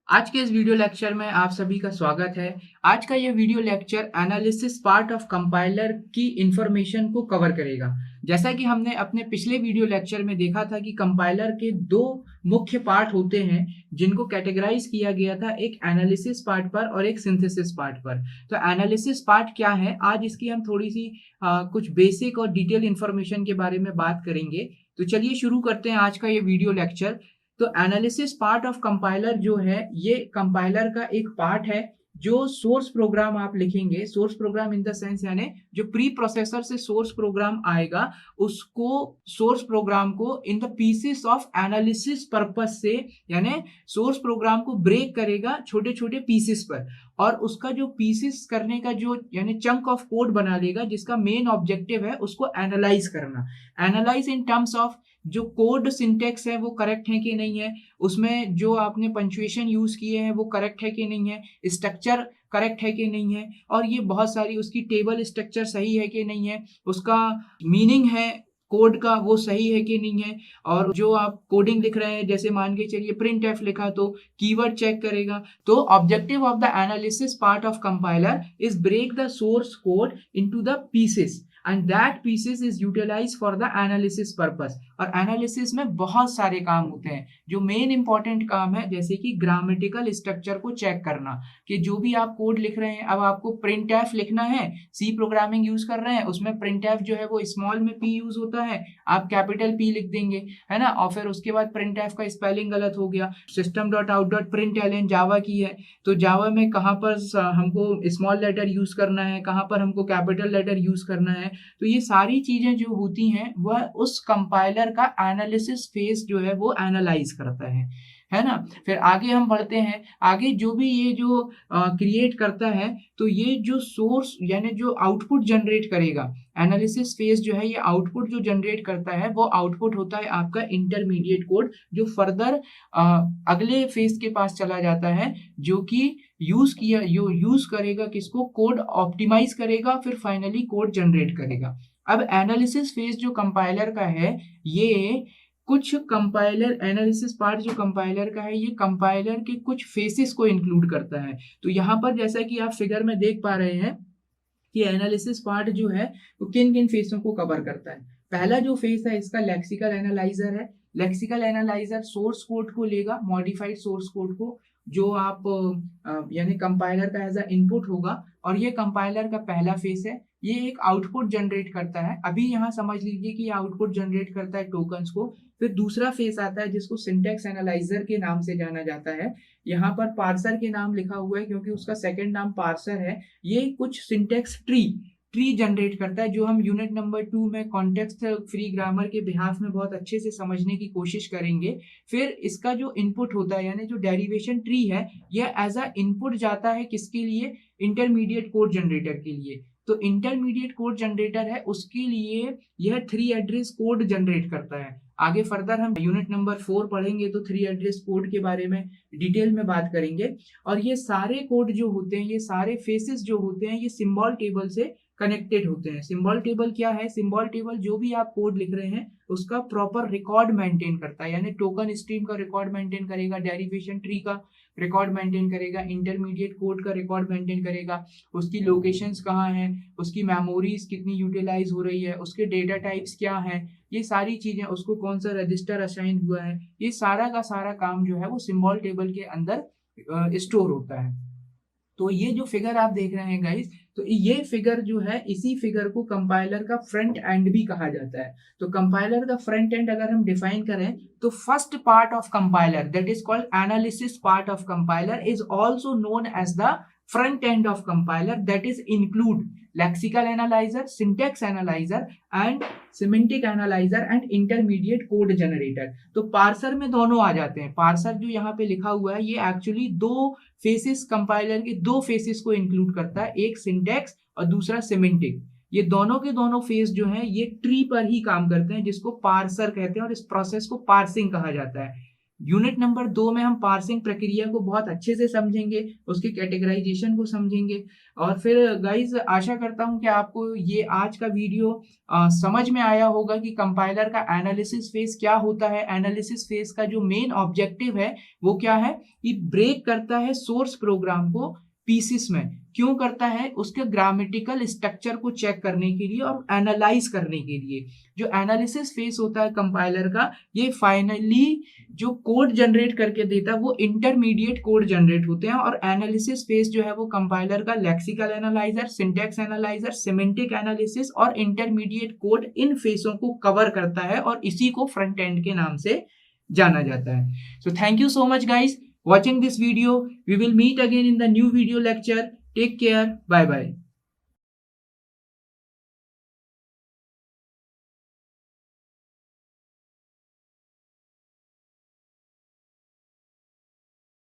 आज के इस वीडियो लेक्चर में आप सभी का स्वागत है। आज का ये video lecture analysis part of compiler की इंफॉर्मेशन को कवर करेगा। जैसा कि हमने अपने पिछले वीडियो लेक्चर में देखा था कि कंपाइलर के दो मुख्य पार्ट होते हैं जिनको कैटेगराइज किया गया था, एक एनालिसिस पार्ट पर और एक सिंथेसिस पार्ट पर। तो एनालिसिस पार्ट क्या है, आज इसकी हम थोड़ी सी कुछ बेसिक और डिटेल इंफॉर्मेशन के बारे में बात करेंगे। तो चलिए शुरू करते हैं आज का ये वीडियो लेक्चर। तो एनालिसिस पार्ट ऑफ कंपाइलर जो है, ये कंपाइलर का एक पार्ट है। जो सोर्स प्रोग्राम आप लिखेंगे, source program in the sense यानी जो प्री प्रोसेसर से सोर्स प्रोग्राम आएगा, उसको सोर्स प्रोग्राम को in the pieces of analysis purpose से, यानी सोर्स प्रोग्राम को ब्रेक करेगा छोटे छोटे पीसेस पर, और उसका जो पीसेस करने का जो यानी चंक ऑफ कोड बना लेगा, जिसका मेन ऑब्जेक्टिव है उसको एनालाइज करना। एनालाइज इन टर्म्स ऑफ जो कोड सिंटेक्स है वो करेक्ट है कि नहीं है, उसमें जो आपने पंक्चुएशन यूज किए हैं वो करेक्ट है कि नहीं है, स्ट्रक्चर करेक्ट है कि नहीं है, और ये बहुत सारी उसकी टेबल स्ट्रक्चर सही है कि नहीं है, उसका मीनिंग है कोड का वो सही है कि नहीं है, और जो आप कोडिंग लिख रहे हैं, जैसे मान के चलिए प्रिंट एफ लिखा तो कीवर्ड चेक करेगा। तो objective of the analysis part of compiler is break the source code into the pieces and that pieces is utilized for the analysis purpose। और एनालिसिस में बहुत सारे काम होते हैं। जो मेन इंपॉर्टेंट काम है, जैसे कि ग्रामेटिकल स्ट्रक्चर को चेक करना, कि जो भी आप कोड लिख रहे हैं, अब आपको प्रिंट एफ लिखना है, सी प्रोग्रामिंग यूज कर रहे हैं, उसमें प्रिंट एफ जो है वो स्मॉल में पी यूज होता है, आप कैपिटल पी लिख देंगे, है ना, और फिर उसके बाद प्रिंट एफ का स्पेलिंग गलत हो गया, system dot out dot print L Java की है, तो जावा में कहाँ पर हमको स्मॉल लेटर यूज करना है, कहाँ पर हमको कैपिटल लेटर यूज करना है। तो ये सारी चीजें जो होती हैं वह उस कंपाइलर का एनालिसिस फेज जो है वो एनालाइज करता है ना। फिर आगे हम बढ़ते हैं, आगे जो भी ये जो क्रिएट करता है, तो ये जो सोर्स यानी जो आउटपुट जनरेट करेगा, एनालिसिस फेज जो है ये आउटपुट जो जनरेट करता है वो आउटपुट होता है आपका इंटरमीडिएट कोड, जो फर्दर अगले फेज के पास चला जाता है, जो कि यूज करेगा किसको, कोड ऑप्टिमाइज करेगा, फिर फाइनली कोड जनरेट करेगा। अब एनालिसिस फेज जो कंपाइलर का है, ये कुछ कंपाइलर एनालिसिस पार्ट जो कंपाइलर का है, ये कंपाइलर के कुछ फेसेस को इंक्लूड करता है। तो यहाँ पर जैसा कि आप फिगर में देख पा रहे हैं कि एनालिसिस पार्ट जो है वो किन किन फेसों को कवर करता है। पहला जो फेस है इसका लेक्सिकल एनालाइजर है। लेक्सिकल एनालाइजर सोर्स कोड को लेगा, मॉडिफाइड सोर्स कोड को, जो आप यानी कंपाइलर का एज अ इनपुट होगा, और ये कंपाइलर का पहला फेस है। ये एक आउटपुट जनरेट करता है। अभी यहाँ समझ लीजिए कि आउटपुट जनरेट करता है टोकन्स को। फिर दूसरा फेस आता है जिसको सिंटेक्स एनालाइजर के नाम से जाना जाता है। यहाँ पर पार्सर के नाम लिखा हुआ है क्योंकि उसका सेकंड नाम पार्सर है। ये कुछ सिंटेक्स ट्री जनरेट करता है, जो हम यूनिट नंबर 2 में कॉन्टेक्स्ट फ्री ग्रामर के बिहाफ में बहुत अच्छे से समझने की कोशिश करेंगे। फिर इसका जो इनपुट होता है यानी जो डेरिवेशन ट्री है, यह एज अ इनपुट जाता है किसके लिए, इंटरमीडिएट कोड जनरेटर के लिए। तो इंटरमीडिएट कोड जनरेटर है, उसके लिए यह 3 एड्रेस कोड जनरेट करता है। आगे फर्दर हम यूनिट नंबर 4 पढ़ेंगे तो 3 एड्रेस कोड के बारे में डिटेल में बात करेंगे। और ये सारे कोड जो होते हैं, ये सारे फेसेस जो होते हैं, ये सिंबल टेबल से कनेक्टेड होते हैं। सिंबल टेबल क्या है, सिंबल टेबल जो भी आप कोड लिख रहे हैं उसका प्रॉपर रिकॉर्ड मेंटेन करता है, यानी टोकन स्ट्रीम का रिकॉर्ड मेंटेन करेगा, डेरिवेशन ट्री का रिकॉर्ड मेंटेन करेगा, इंटरमीडिएट कोड का रिकॉर्ड मेंटेन करेगा, उसकी लोकेशंस कहाँ हैं, उसकी मेमोरीज कितनी यूटिलाइज हो रही है, उसके डेटा टाइप्स क्या हैं, ये सारी चीजें, उसको कौन सा रजिस्टर असाइन हुआ है, ये सारा का सारा काम जो है वो सिंबल टेबल के अंदर स्टोर होता है। तो ये जो फिगर आप देख रहे हैं गाइस, तो ये फिगर जो है, इसी फिगर को कंपाइलर का फ्रंट एंड भी कहा जाता है। तो कंपाइलर का फ्रंट एंड अगर हम डिफाइन करें, तो first part of compiler that is called analysis part of compiler is also known as the front end of compiler, that is include lexical analyzer, syntax analyzer and semantic analyzer and intermediate code generator। तो parser में दोनों आ जाते हैं। Parser जो यहाँ पे लिखा हुआ है, ये एक्चुअली दो फेसेस, कंपाइलर के दो फेसेस को इंक्लूड करता है, एक सिंटेक्स और दूसरा सिमेंटिक। ये दोनों के दोनों फेस जो हैं ये ट्री पर ही काम करते हैं, जिसको पार्सर कहते हैं, और इस प्रोसेस को पार्सिंग कहा जाता है। यूनिट नंबर 2 में हम पार्सिंग प्रक्रिया को बहुत अच्छे से समझेंगे, उसके कैटेगराइजेशन को समझेंगे। और फिर गाइज आशा करता हूं कि आपको ये आज का वीडियो समझ में आया होगा कि कंपाइलर का एनालिसिस फेज क्या होता है। एनालिसिस फेज का जो मेन ऑब्जेक्टिव है वो क्या है कि ब्रेक करता है सोर्स प्रोग्राम को पीसेस में। क्यों करता है? उसके ग्रामेटिकल स्ट्रक्चर को चेक करने के लिए और एनालाइज करने के लिए। जो एनालिसिस फेज होता है कंपाइलर का, ये फाइनली जो कोड जनरेट करके देता है वो इंटरमीडिएट कोड जनरेट होते हैं। और एनालिसिस फेज जो है वो कंपाइलर का lexical analyser, syntax analyser, semantic analysis और इंटरमीडिएट कोड, इन फेसों को कवर करता है और इसी को फ्रंट एंड के नाम से जाना जाता है। So thank you so much guys watching this video. We will meet again in the new video lecture. Take care. Bye bye.